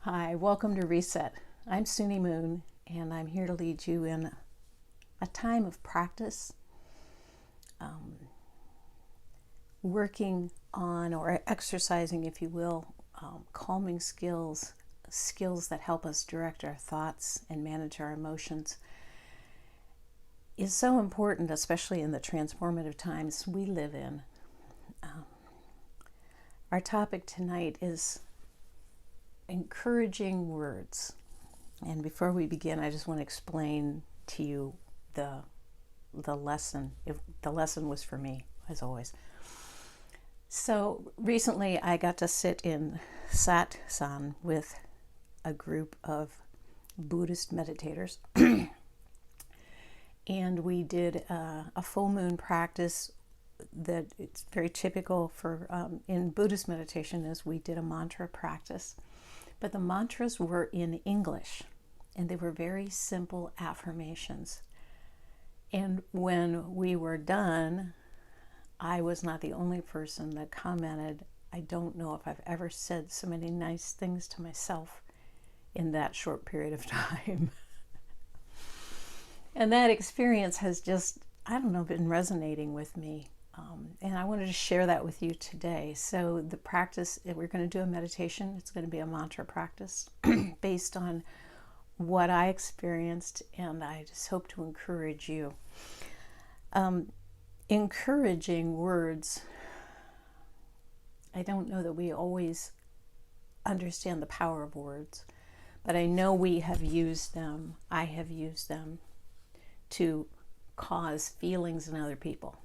Hi, welcome to ReSet. I'm Suni Moon, and I'm here to lead you in a time of practice, working on or exercising, if you will, calming skills that help us direct our thoughts and manage our emotions is so important, especially in the transformative times we live in. Our topic tonight is encouraging words. And before we begin, I just want to explain to you the lesson. If the lesson was for me, as always. So recently I got to sit in satsang with a group of Buddhist meditators. And we did a full moon practice that it's very typical for in Buddhist meditation is we did a mantra practice. But the mantras were in English, and they were very simple affirmations. And when we were done, I was not the only person that commented, I don't know if I've ever said so many nice things to myself in that short period of time. And that experience has just, I don't know, been resonating with me. And I wanted to share that with you today. So the practice, we're going to do a meditation. It's going to be a mantra practice based on what I experienced, and I just hope to encourage you. Encouraging words, I don't know that we always understand the power of words, but I know we have used them. I have used them to cause feelings in other people.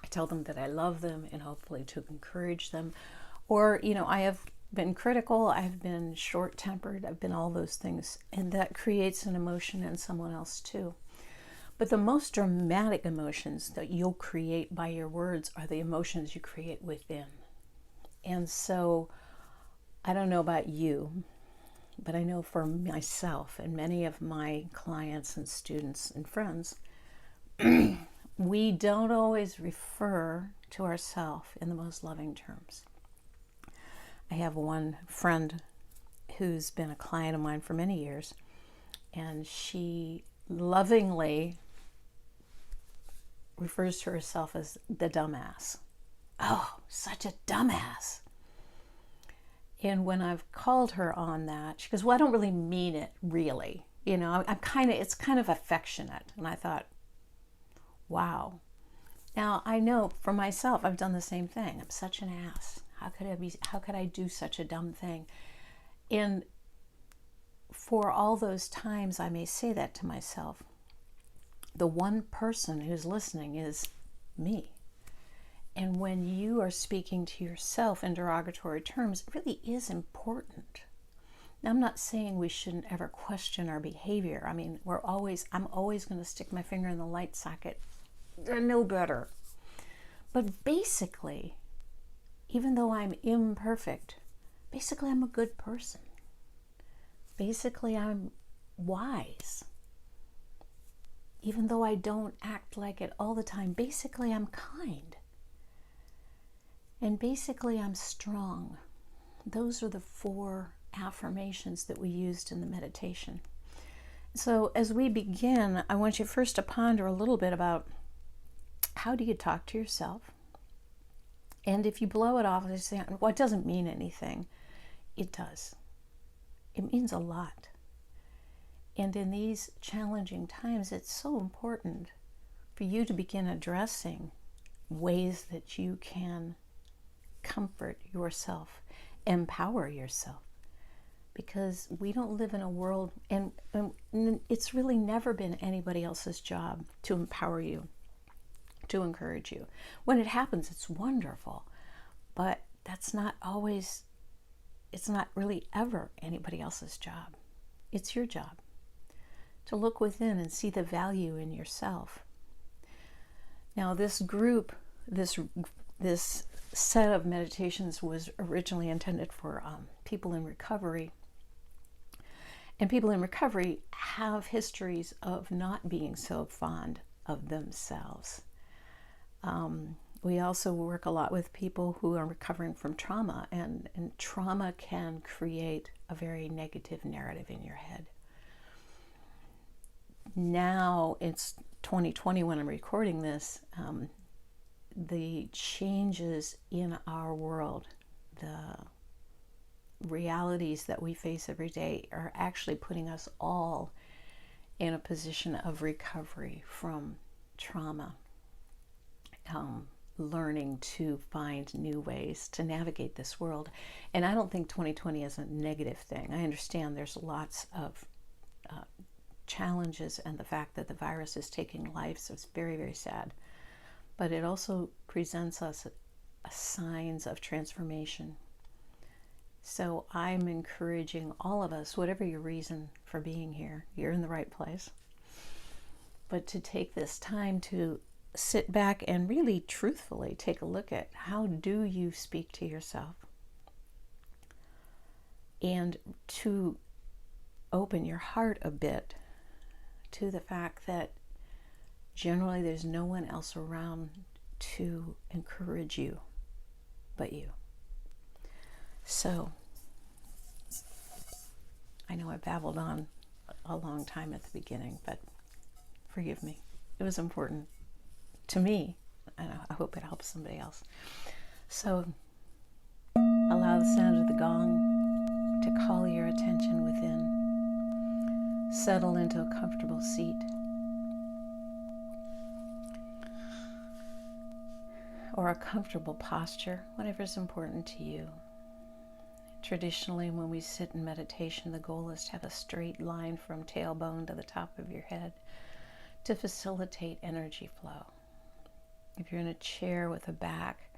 I tell them that I love them and hopefully to encourage them. Or, I have been critical, I've been short-tempered, I've been all those things, and that creates an emotion in someone else too. But the most dramatic emotions that you'll create by your words are the emotions you create within. And so, I don't know about you, but I know for myself and many of my clients and students and friends, we don't always refer to ourselves in the most loving terms. I have one friend who's been a client of mine for many years, and she lovingly refers to herself as the dumbass. Oh, such a dumbass. And when I've called her on that, she goes, well, I don't really mean it, really. It's kind of affectionate. And I thought, wow. Now I know for myself, I've done the same thing. I'm such an ass. How could I do such a dumb thing? And for all those times I may say that to myself, the one person who's listening is me. And when you are speaking to yourself in derogatory terms, it really is important. Now, I'm not saying we shouldn't ever question our behavior. I mean, I'm always going to stick my finger in the light socket. They're no better. But basically, even though I'm imperfect, basically I'm a good person. Basically, I'm wise. Even though I don't act like it all the time, basically I'm kind. And basically I'm strong. Those are the 4 affirmations that we used in the meditation. So as we begin, I want you first to ponder a little bit about how do you talk to yourself? And if you blow it off and say, well, it doesn't mean anything, it does. It means a lot. And in these challenging times, it's so important for you to begin addressing ways that you can comfort yourself, empower yourself. Because we don't live in a world, and it's really never been anybody else's job to empower you, to encourage you. When it happens, it's wonderful, but it's not really ever anybody else's job. It's your job to look within and see the value in yourself. Now, this group, this set of meditations was originally intended for people in recovery. And people in recovery have histories of not being so fond of themselves. we also work a lot with people who are recovering from trauma, and trauma can create a very negative narrative in your head. Now it's 2020 when I'm recording this. The changes in our world, the realities that we face every day are actually putting us all in a position of recovery from trauma, learning to find new ways to navigate this world. And I don't think 2020 is a negative thing. I understand there's lots of challenges, and the fact that the virus is taking life, so it's very, very sad. But it also presents us signs of transformation. So I'm encouraging all of us, whatever your reason for being here, you're in the right place. But to take this time to sit back and really truthfully take a look at, how do you speak to yourself? And to open your heart a bit to the fact that generally there's no one else around to encourage you but you. So, I know I babbled on a long time at the beginning, but forgive me. It was important to me, and I hope it helps somebody else. So, allow the sound of the gong to call your attention within. Settle into a comfortable seat, or a comfortable posture, whatever is important to you. Traditionally, when we sit in meditation, the goal is to have a straight line from tailbone to the top of your head to facilitate energy flow. If you're in a chair with a back,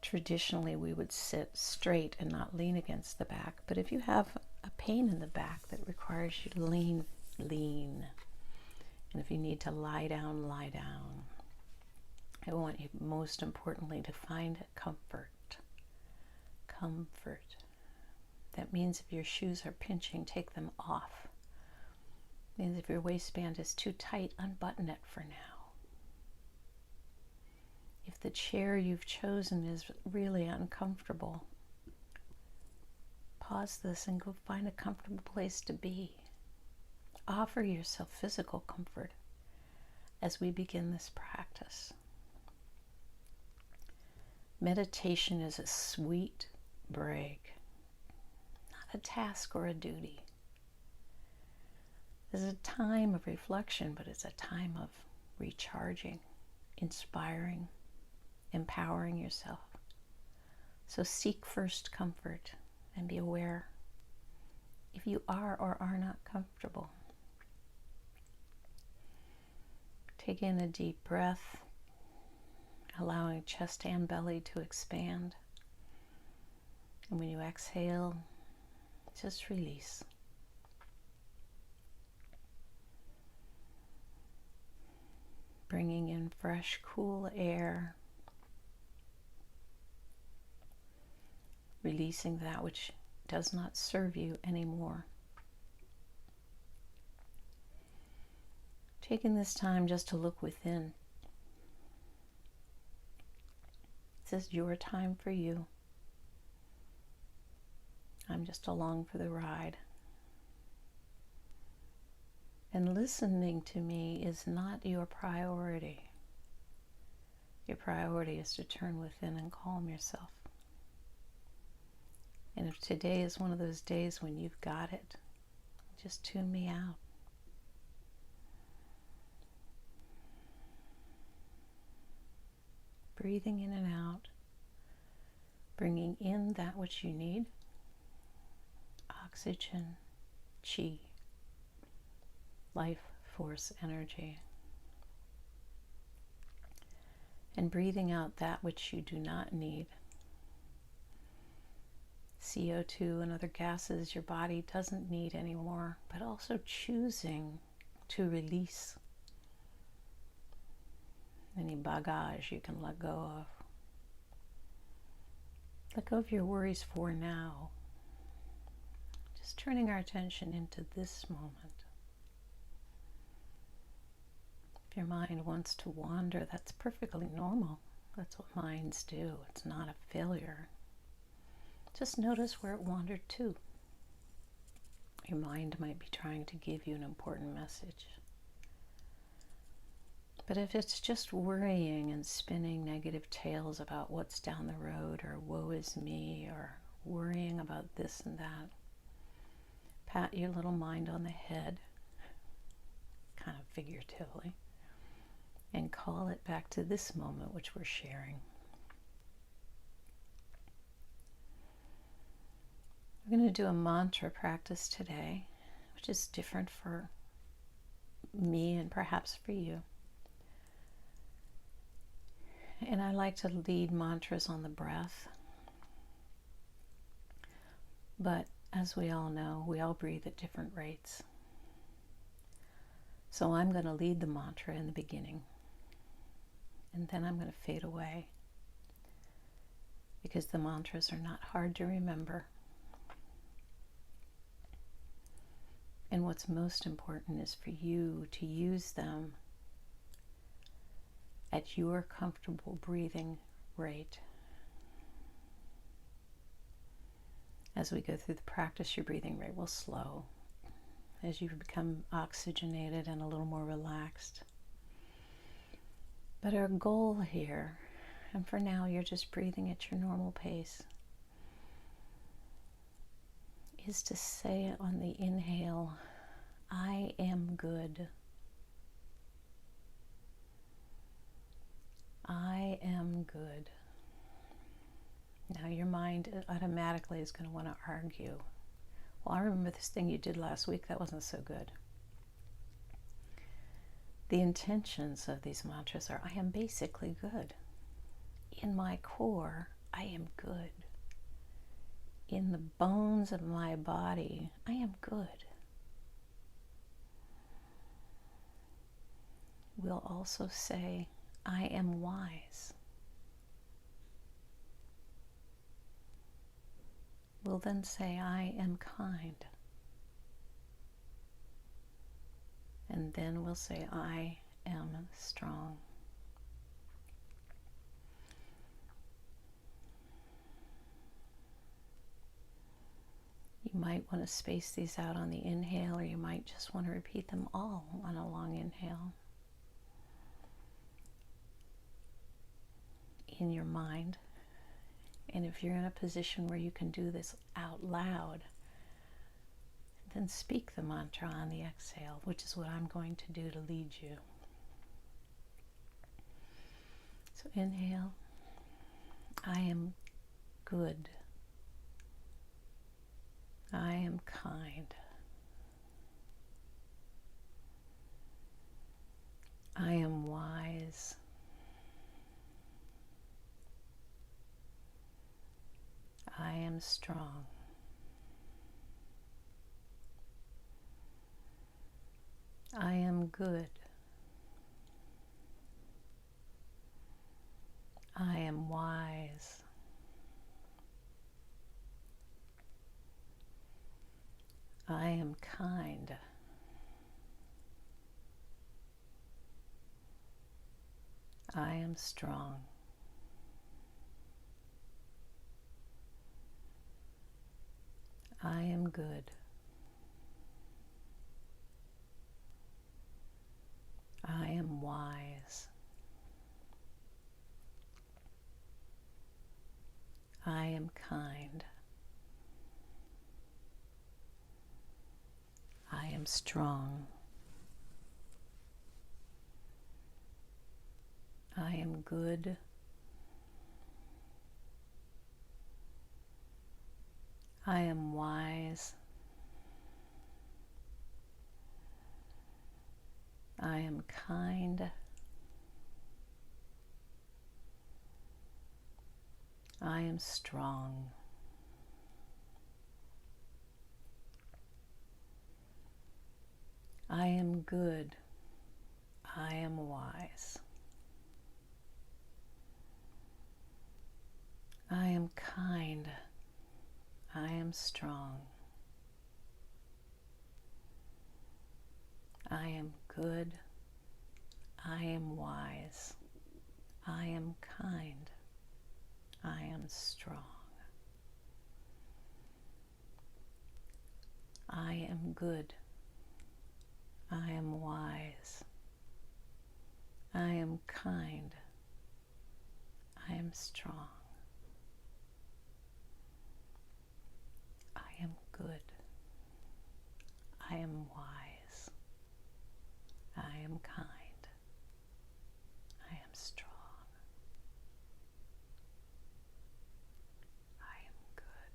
traditionally we would sit straight and not lean against the back. But if you have a pain in the back that requires you to lean. And if you need to lie down, lie down. I want you, most importantly, to find comfort. Comfort. That means if your shoes are pinching, take them off. It means if your waistband is too tight, unbutton it for now. If the chair you've chosen is really uncomfortable, pause this and go find a comfortable place to be. Offer yourself physical comfort as we begin this practice. Meditation is a sweet break, not a task or a duty. It's a time of reflection, but it's a time of recharging, inspiring, empowering yourself. So seek first comfort and be aware if you are or are not comfortable. Take in a deep breath, allowing chest and belly to expand. And when you exhale, just release. Bringing in fresh, cool air. Releasing that which does not serve you anymore. Taking this time just to look within. This is your time for you. I'm just along for the ride. And listening to me is not your priority. Your priority is to turn within and calm yourself. And if today is one of those days when you've got it, just tune me out. Breathing in and out, bringing in that which you need, oxygen, chi, life force energy, and breathing out that which you do not need, CO2 and other gases your body doesn't need anymore, but also choosing to release any bagage you can let go of. Let go of your worries for now. Just turning our attention into this moment. If your mind wants to wander, that's perfectly normal. That's what minds do. It's not a failure. Just notice where it wandered to. Your mind might be trying to give you an important message. But if it's just worrying and spinning negative tales about what's down the road, or woe is me, or worrying about this and that, pat your little mind on the head, kind of figuratively, and call it back to this moment which we're sharing. We're going to do a mantra practice today, which is different for me and perhaps for you. And I like to lead mantras on the breath. But as we all know, we all breathe at different rates. So I'm going to lead the mantra in the beginning. And then I'm going to fade away. Because the mantras are not hard to remember. And what's most important is for you to use them at your comfortable breathing rate. As we go through the practice, your breathing rate will slow as you become oxygenated and a little more relaxed. But our goal here, and for now you're just breathing at your normal pace, is to say on the inhale, I am good. I am good. Now your mind automatically is going to want to argue. Well, I remember this thing you did last week, that wasn't so good. The intentions of these mantras are, I am basically good. In my core, I am good. In the bones of my body, I am good. We'll also say, I am wise. We'll then say, I am kind. And then we'll say, I am strong. You might want to space these out on the inhale, or you might just want to repeat them all on a long inhale in your mind. And if you're in a position where you can do this out loud, then speak the mantra on the exhale, which is what I'm going to do to lead you. So inhale, I am good. I am kind. I am wise. I am strong. I am good. I am wise. I am kind. I am strong. I am good. I am wise. I am kind. I am strong. I am good. I am wise. I am kind. I am strong. I am good. I am wise. I am kind. I am strong. I am good. I am wise. I am kind. I am strong. I am good. I am wise. I am kind. I am strong. I am good. I am wise. I am kind. I am strong. I am good.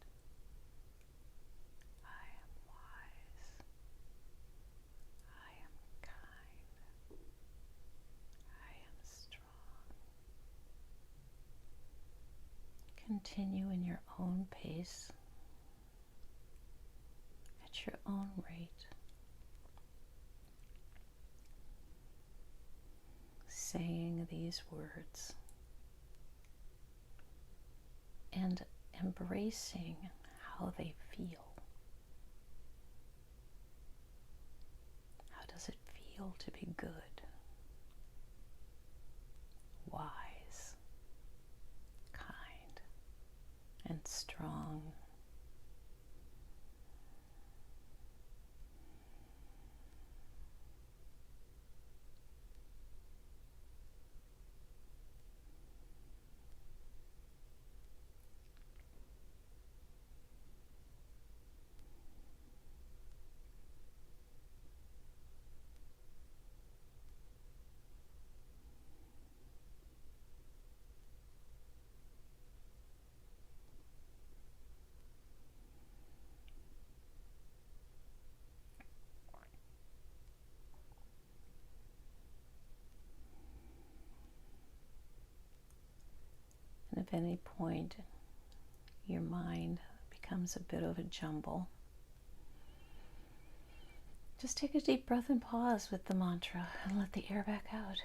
I am wise. I am kind. I am strong. Continue in your own pace, at your own rate. Saying these words and embracing how they feel. How does it feel to be good, wise, kind, and strong? And if at any point your mind becomes a bit of a jumble, just take a deep breath and pause with the mantra and let the air back out.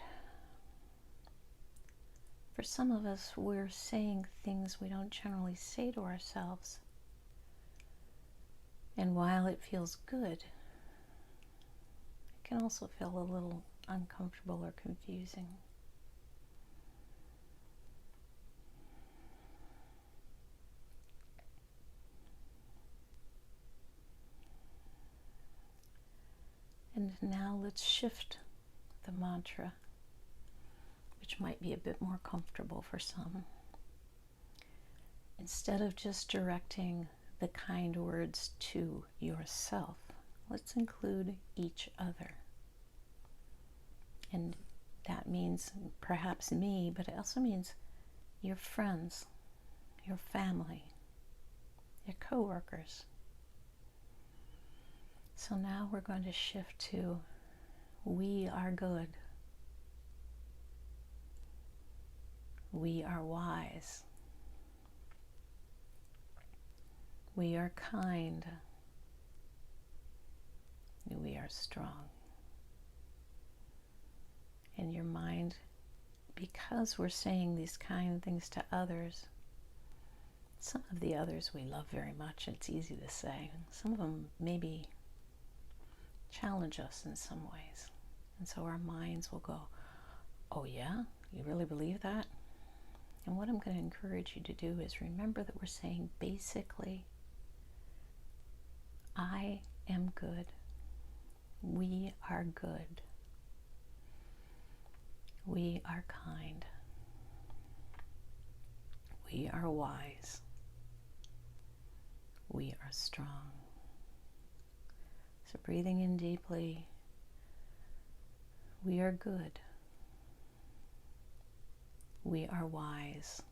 For some of us, we're saying things we don't generally say to ourselves. And while it feels good, it can also feel a little uncomfortable or confusing. And now let's shift the mantra, which might be a bit more comfortable for some. Instead of just directing the kind words to yourself, let's include each other. And that means perhaps me, but it also means your friends, your family, your coworkers. So now we're going to shift to we are good. We are wise. We are kind. We are strong. In your mind, because we're saying these kind things to others, some of the others we love very much, it's easy to say. Some of them maybe challenge us in some ways. And so our minds will go, oh yeah, you really believe that? And what I'm going to encourage you to do is remember that we're saying basically, I am good. We are good. We are kind. We are wise. We are strong. So breathing in deeply, we are good. We are wise.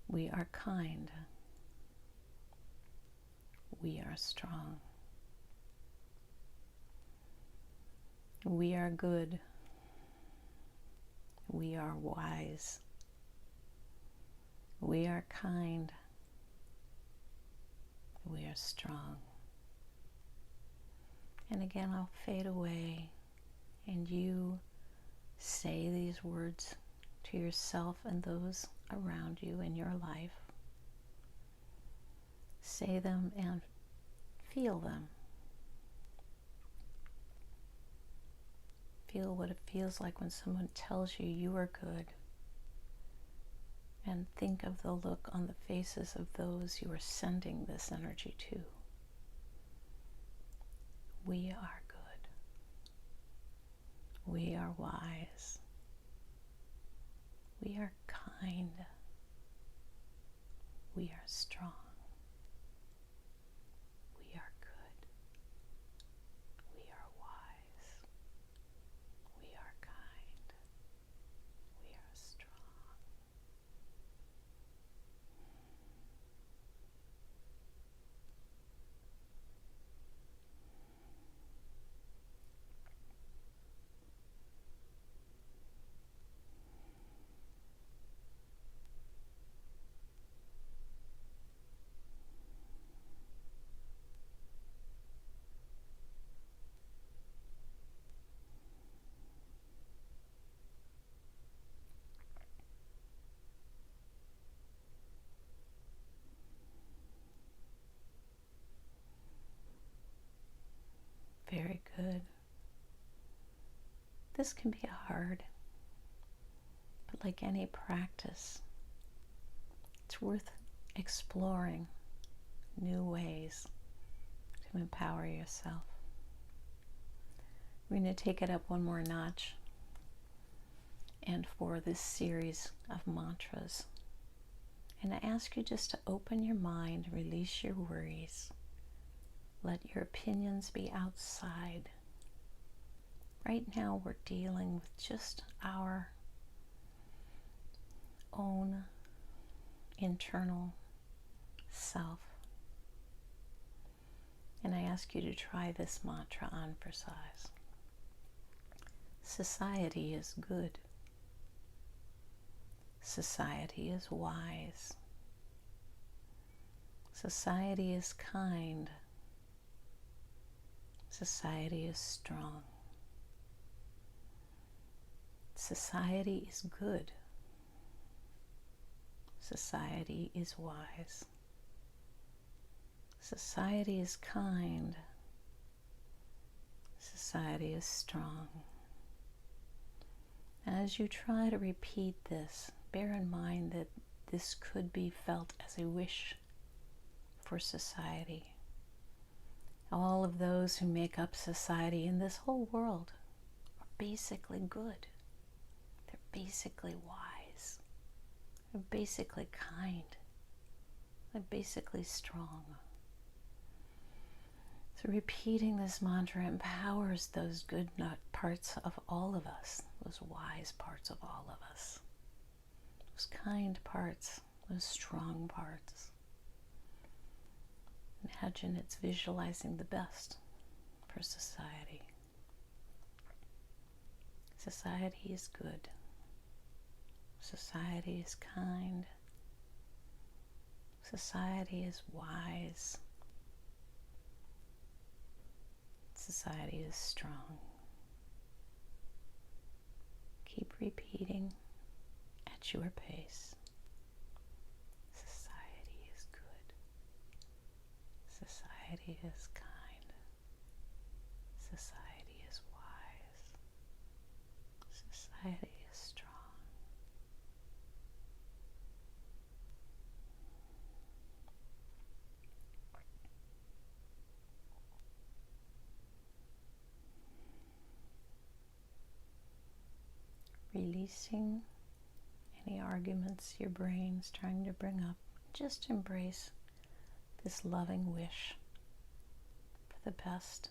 We are kind. We are strong. We are good. We are wise. We are kind. We are strong. And again, I'll fade away, and you say these words to yourself and those around you in your life. Say them and feel them. Feel what it feels like when someone tells you you are good. And think of the look on the faces of those you are sending this energy to. We are good. We are wise. We are kind. We are strong. We are good. We are wise. We are kind. We are strong. Very good. This can be hard, but like any practice, it's worth exploring new ways to empower yourself. We're going to take it up one more notch, and for this series of mantras, and I ask you just to open your mind, release your worries, let your opinions be outside. Right now we're dealing with just our own internal self. And I ask you to try this mantra on for size. Society is good. Society is wise. Society is kind. Society is strong. Society is good. Society is wise. Society is kind. Society is strong. As you try to repeat this, bear in mind that this could be felt as a wish for society. All of those who make up society in this whole world are basically good. They're basically wise. They're basically kind. They're basically strong. So repeating this mantra empowers those good parts of all of us, those wise parts of all of us, those kind parts, those strong parts. Imagine it's visualizing the best for society. Society is good. Society is kind. Society is wise. Society is strong. Keep repeating at your pace. Society is good. Society is kind. Society is wise. Society is strong. Releasing any arguments your brain's trying to bring up. Just embrace this loving wish for the best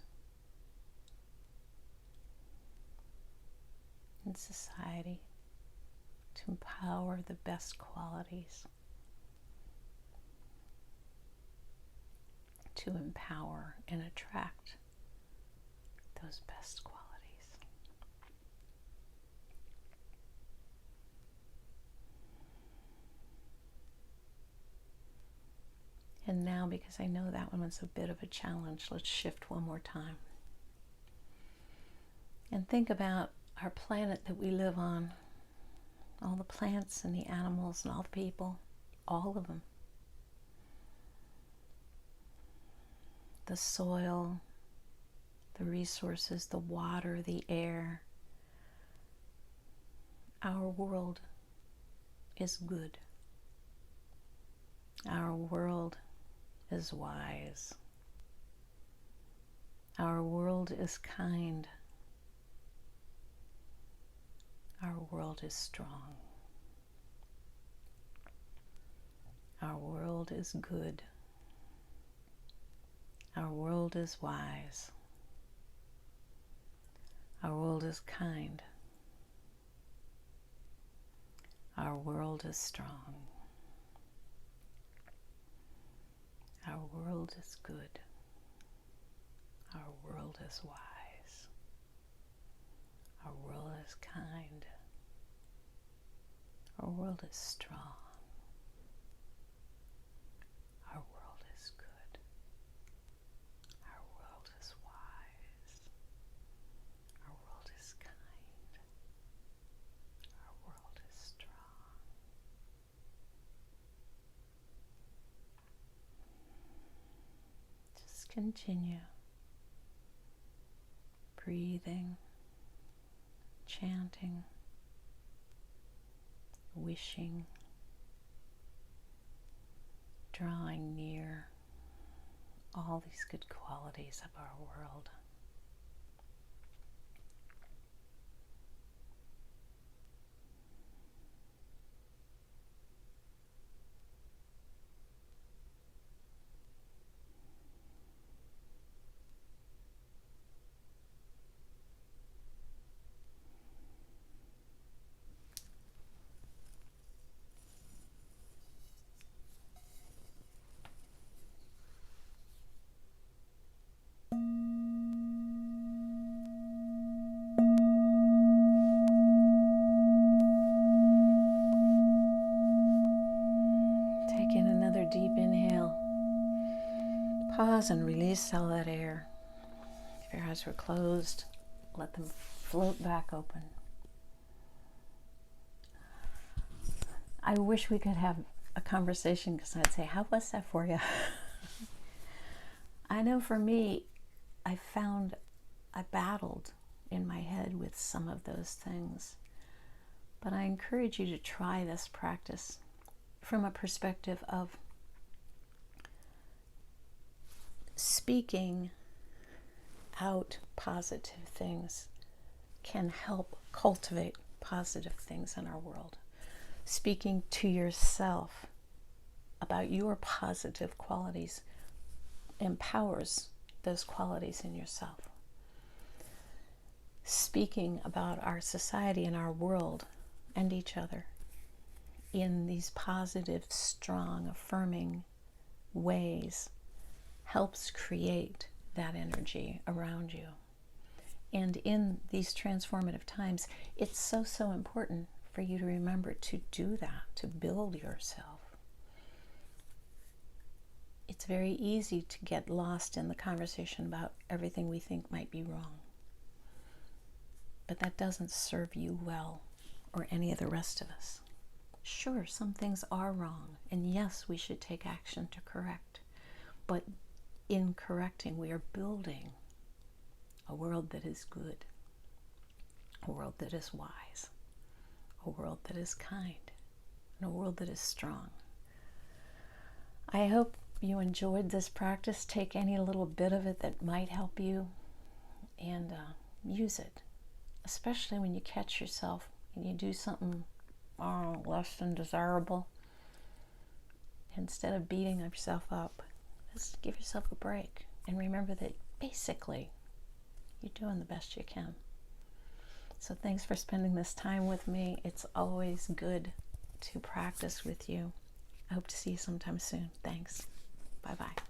in society, to empower the best qualities, to empower and attract those best qualities. And now, because I know that one was a bit of a challenge, let's shift one more time. And think about our planet that we live on, all the plants and the animals and all the people, all of them. The soil, the resources, the water, the air, Our world is good. Our world is wise. Our world is kind. Our world is strong. Our world is good. Our world is wise. Our world is kind. Our world is strong. Our world is good. Our world is wise. Our world is kind. Our world is strong. Our world is good. Our world is wise. Our world is kind. Our world is strong. Just continue breathing, chanting, wishing, drawing near all these good qualities of our world. Deep inhale. Pause and release all that air. If your eyes were closed, let them float back open. I wish we could have a conversation because I'd say, how was that for you? I know for me, I battled in my head with some of those things. But I encourage you to try this practice from a perspective of speaking out positive things can help cultivate positive things in our world. Speaking to yourself about your positive qualities empowers those qualities in yourself. Speaking about our society and our world and each other in these positive, strong, affirming ways helps create that energy around you. And in these transformative times, it's so important for you to remember to do that, to build yourself. It's very easy to get lost in the conversation about everything we think might be wrong. But that doesn't serve you well or any of the rest of us. Sure, some things are wrong, and yes, we should take action to correct. But in correcting, we are building a world that is good, a world that is wise, a world that is kind, and a world that is strong. I hope you enjoyed this practice. Take any little bit of it that might help you and use it, especially when you catch yourself and you do something less than desirable. Instead of beating yourself up, just give yourself a break and remember that basically you're doing the best you can. So thanks for spending this time with me. It's always good to practice with you. I hope to see you sometime soon. Thanks. Bye-bye.